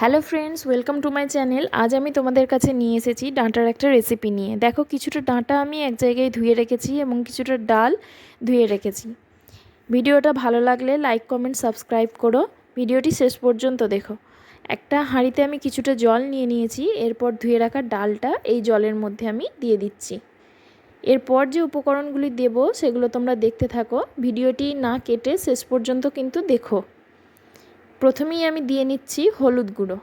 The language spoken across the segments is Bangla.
Hello friends, welcome to my channel. আজ আমি তোমাদের কাছে নিয়ে এসেছি ডাঁটার একটা রেসিপি নিয়ে। দেখো, কিছুটা ডাঁটা আমি এক জায়গায় ধুয়ে রেখেছি এবং কিছুটা ডাল ধুয়ে রেখেছি। ভিডিওটা ভালো লাগলে লাইক, কমেন্ট, সাবস্ক্রাইব করো। ভিডিওটি শেষ পর্যন্ত দেখো। একটা হাঁড়িতে আমি কিছুটা জল নিয়ে নিয়েছি। এরপর ধুয়ে রাখা ডালটা এই জলের মধ্যে আমি দিয়ে দিচ্ছি। এরপর যে উপকরণগুলি দেব সেগুলো তোমরা দেখতে থাকো। ভিডিওটি না কেটে শেষ পর্যন্ত কিন্তু দেখো। প্রথমেই আমি দিয়ে নিচ্ছি হলুদ গুঁড়ো।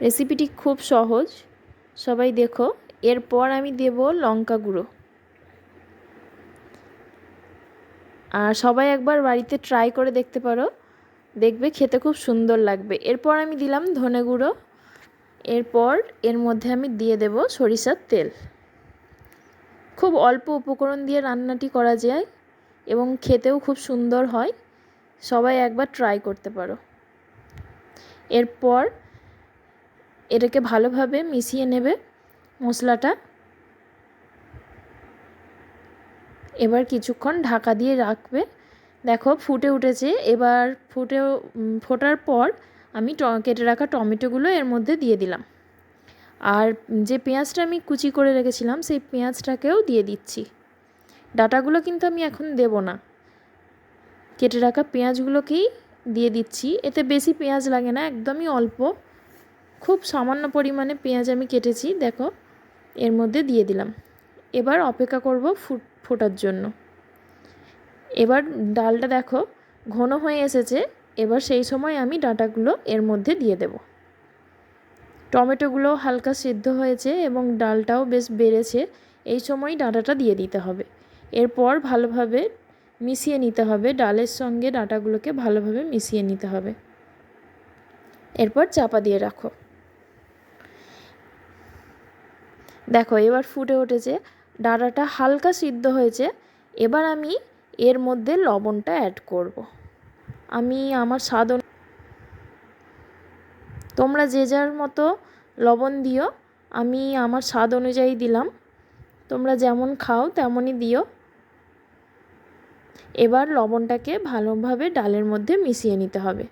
রেসিপিটি খুব সহজ, সবাই দেখো। এরপর আমি দেব লঙ্কা গুঁড়ো। আর সবাই একবার বাড়িতে ট্রাই করে দেখতে পারো, দেখবে খেতে খুব সুন্দর লাগবে। এরপর আমি দিলাম ধনে গুঁড়ো। এরপর এর মধ্যে আমি দিয়ে দেব সরিষার তেল। খুব অল্প উপকরণ দিয়ে রান্নাটি করা যায় এবং খেতেও খুব সুন্দর হয়। সবাই একবার ট্রাই করতে পারো। এরপর এটাকে ভালোভাবে মিশিয়ে নেবে মশলাটা। এবার কিছুক্ষণ ঢাকা দিয়ে রাখবে। দেখো ফুটে উঠেছে। এবার ফোটার পর আমি কেটে রাখা টমেটোগুলো এর মধ্যে দিয়ে দিলাম। আর যে পেঁয়াজটা আমি কুচি করে রেখেছিলাম সেই পেঁয়াজটাকেও দিয়ে দিচ্ছি। ডাঁটাগুলো কিন্তু আমি এখন দেব না, কেটে রাখা পেঁয়াজগুলোকেই দিয়ে দিচ্ছি। এতে বেশি পেঁয়াজ লাগে না, একদমই অল্প, খুব সামান্য পরিমাণে পেঁয়াজ আমি কেটেছি। দেখো এর মধ্যে দিয়ে দিলাম। এবার অপেক্ষা করব ফোটার জন্য। এবার ডালটা দেখো ঘন হয়ে এসেছে। এবার সেই সময় আমি ডাঁটাগুলো এর মধ্যে দিয়ে দেব। টমেটোগুলো হালকা সিদ্ধ হয়েছে এবং ডালটাও বেশ বেড়েছে। এই সময় ডাঁটাটা দিয়ে দিতে হবে। এরপর ভালোভাবে মিশিয়ে নিতে হবে। ডালের সঙ্গে ডাঁটাগুলোকে ভালোভাবে মিশিয়ে নিতে হবে। এরপর চাপা দিয়ে রাখো। দেখো এবার ফুটে উঠেছে, ডাঁটাটা হালকা সিদ্ধ হয়েছে। এবার আমি এর মধ্যে লবণটা অ্যাড করব। আমি আমার স্বাদ, তোমরা যে যার মতো লবণ দিও। আমি আমার স্বাদ অনুযায়ী দিলাম, তোমরা যেমন খাও তেমনই দিও। এবার লবণটাকে ভালোভাবে ডালের মধ্যে মিশিয়ে নিতে হবে।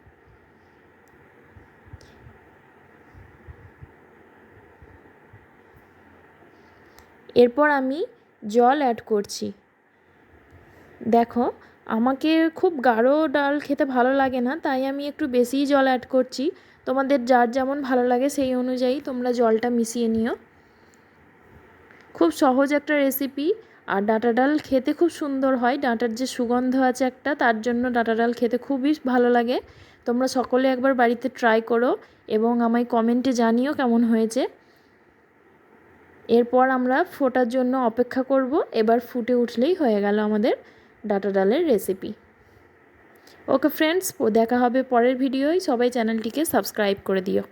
এরপর আমি জল অ্যাড করছি। দেখো আমাকে খুব গাঢ় ডাল খেতে ভালো লাগে না, তাই আমি একটু বেশিই জল অ্যাড করছি। তোমাদের যার যেমন ভালো লাগে সেই অনুযায়ী তোমরা জলটা মিশিয়ে নিও। খুব সহজ একটা রেসিপি। আর ডাঁটা ডাল খেতে খুব সুন্দর হয়। ডাঁটার যে সুগন্ধ আছে একটা, তার জন্য ডাঁটা ডাল খেতে খুবই ভালো লাগে। তোমরা সকলে একবার বাড়িতে ট্রাই করো এবং আমায় কমেন্টে জানিও কেমন হয়েছে। এরপর আমরা ফোটার জন্য অপেক্ষা করব। এবার ফুটে উঠলেই হয়ে গেল আমাদের ডাঁটা ডালের রেসিপি। ওকে ফ্রেন্ডস, দেখা হবে পরের ভিডিওয়। সবাই চ্যানেলটিকে সাবস্ক্রাইব করে দিও।